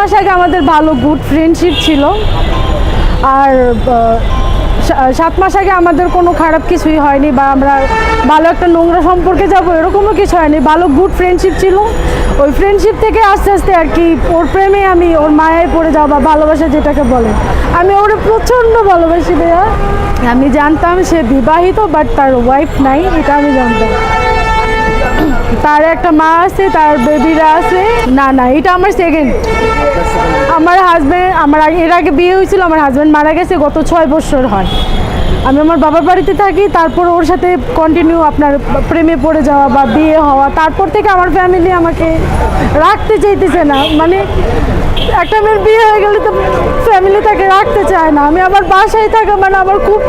মাস আগে আমাদের ভালো গুড ফ্রেন্ডশিপ ছিল। আর 7 মাস আগে আমাদের কোনো খারাপ কিছুই হয়নি বা আমরা ভালো একটা নোংরা সম্পর্কে যাব এরকমও কিছু হয়নি। ভালো গুড ফ্রেন্ডশিপ ছিল। ওই ফ্রেন্ডশিপ থেকে আস্তে আস্তে আর কি ওর প্রেমে আমি ওর মায়ায় পড়ে যাওয়া বা ভালোবাসা যেটাকে বলে, আমি ওর প্রচণ্ড ভালোবাসি ভাইয়া। আমি জানতাম সে বিবাহিত, বাট তার ওয়াইফ নাই, এটা আমি জানতাম। তার একটা মা আছে, তার বেবিরা আছে। না না, এটা আমার সেকেন্ড। আমার হাজব্যান্ড, এর আগে বিয়ে হয়েছিল, আমার হাজব্যান্ড মারা গেছে গত 6 বছর হয়। আমি আমার বাবার বাড়িতে থাকি, তারপর ওর সাথে কন্টিনিউ আপনার প্রেমে পড়ে যাওয়া বা বিয়ে হওয়া, তারপর থেকে আমার ফ্যামিলি আমাকে রাখতে চাইতেছে না। মানে একটা মেয়ের বিয়ে হয়ে গেলে তো ফ্যামিলি তাকে রাখতে চায় না। আমি আবার বাসায় থাকা মানে আমার খুব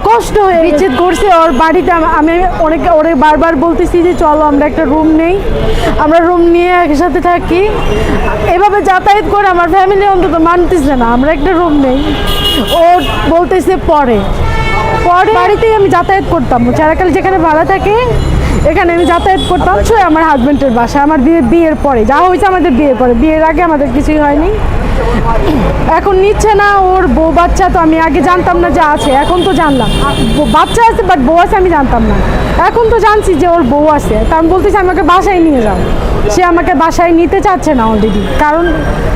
কষ্ট হয়ে বিচ্ছেদ করছে ওর বাড়িতে। আমি ওরে বারবার বলতেছি যে চলো আমরা একটা রুম নেই, আমরা রুম নিয়ে একসাথে থাকি। এভাবে যাতায়াত করে আমার ফ্যামিলি অন্তত মানতেছে না আমরা একটা রুম নেই। ও বলতেছে পরে বাড়িতেই আমি যাতায়াত করতাম, চারাকাল যেখানে ভাড়া থাকে এখানে আমি যাতায়াত করতাম। আমার হাজব্যান্ডের বাসা আমার বিয়ের পরে যা হয়েছে, আমাদের বিয়ের পরে, বিয়ের আগে আমাদের কিছুই হয়নি। এখন নিচ্ছে না ওর বউ বাচ্চা, তো আমি আগে জানতাম না যে আছে, এখন তো জানলাম বাচ্চা আছে, বাট বউ আছে আমি জানতাম না। এখন তো জানছি যে ওর বউ আছে, তা আমি বলতেছি আমাকে বাসায় নিয়ে যাও। সে আমাকে বাসায় নিতে চাচ্ছে না অলরেডি, কারণ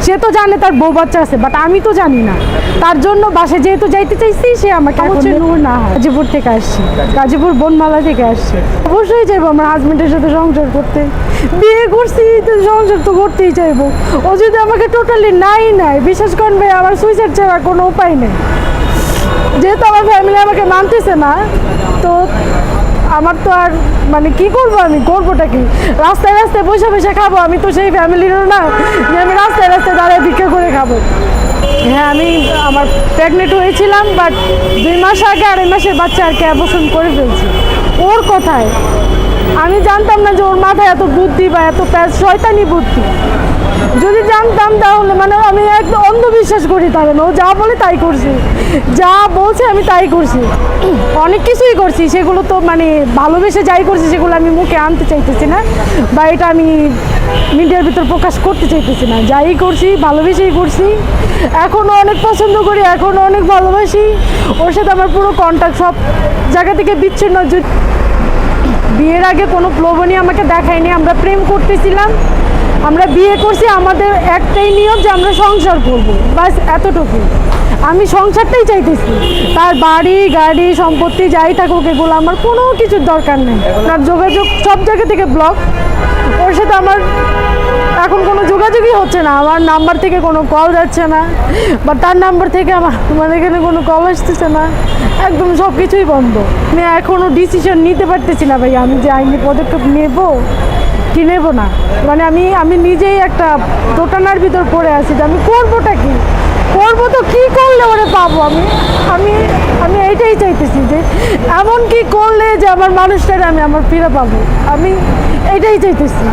সে তো জানে তার বউ বাচ্চা আছে, বাট আমি তো জানি না। তার জন্য বাসায় যেহেতু যাইতে চাইছি, সে আমাকে না, গাজীপুর থেকে আসছি, গাজীপুর বনমালা থেকে আসছি। অবশ্যই চাইবো আমার হাজবেন্ডের সাথে সংসার করতে। বিয়ে করছি তো সংসার তো করতেই চাইবো। ও যদি আমাকে টোটালি নাই বিশ্বাস করবে, আমার সুইসাইড ছাড়া কোনো উপায় নেই। যেহেতু আমার ফ্যামিলি আমাকে মানতেছে না, তো আমার তো আর কি করবো, আমি করবোটা কি? রাস্তায় রাস্তায় বসে খাবো? আমি তো সেই ফ্যামিলিরও না যে আমি রাস্তায় রাস্তায় দাঁড়ায় ভিক্ষা করে খাবো। হ্যাঁ, আমি আমার প্রেগনেন্ট হয়েছিলাম, বাট 2 মাস আগে 2.5 মাসের বাচ্চা আর কি অ্যাবর্শন করে ফেলছি। ওর কথায় আমি জানতাম না যে ওর মাথায় এত বুদ্ধি বা এত শয়তানি বুদ্ধি। যদি জানতাম তাহলে আমি একদম অন্ধবিশ্বাস করি তাহলে। ও যা বলে তাই করছি, যা বলছে আমি তাই করছি। অনেক কিছুই করছি, সেগুলো তো ভালোবেসে যাই করছি সেগুলো আমি মুখে আনতে চাইতেছি না, বা এটা আমি মিডিয়ার ভিতর প্রকাশ করতে চাইতেছি না। যাই করছি ভালোবেসেই করছি, এখনও অনেক পছন্দ করি, এখনও অনেক ভালোবাসি। ওর সাথে আমার পুরো কন্ট্যাক্ট সব জায়গা থেকে বিচ্ছিন্ন। বিয়ের আগে কোনো প্রলোভনই আমাকে দেখায়নি। আমরা প্রেম করতেছিলাম, আমরা বিয়ে করছি, আমাদের একটাই নিয়ম যে আমরা সংসার করব, বাস এতটুকু। আমি সংসারটাই চাইতেছি, তার বাড়ি গাড়ি সম্পত্তি যাই থাকুক এগুলো আমার কোনো কিছুর দরকার নেই। তার যোগাযোগ সব জায়গা থেকে ব্লক। ওর সাথে আমার এখন কোনো যোগাযোগই হচ্ছে না। আমার নাম্বার থেকে কোনো কল যাচ্ছে না, বা তার নাম্বার থেকে আমার এখানে কোনো কল আসতেছে না, একদম সব কিছুই বন্ধ। আমি এখনও ডিসিশন নিতে পারতেছি না ভাই, আমি যে আইনি পদক্ষেপ নেব কি নেব না। আমি নিজেই একটা দোটানার ভিতর পড়ে আছি যে আমি করবোটা কি, করবো তো কী করলে ওরে পাবো। আমি আমি এইটাই চাইতেছি যে এমন কি করলে যে আমার মানুষটাকে আমি আমার ফিরে পাবো, আমি এইটাই চাইতেছি।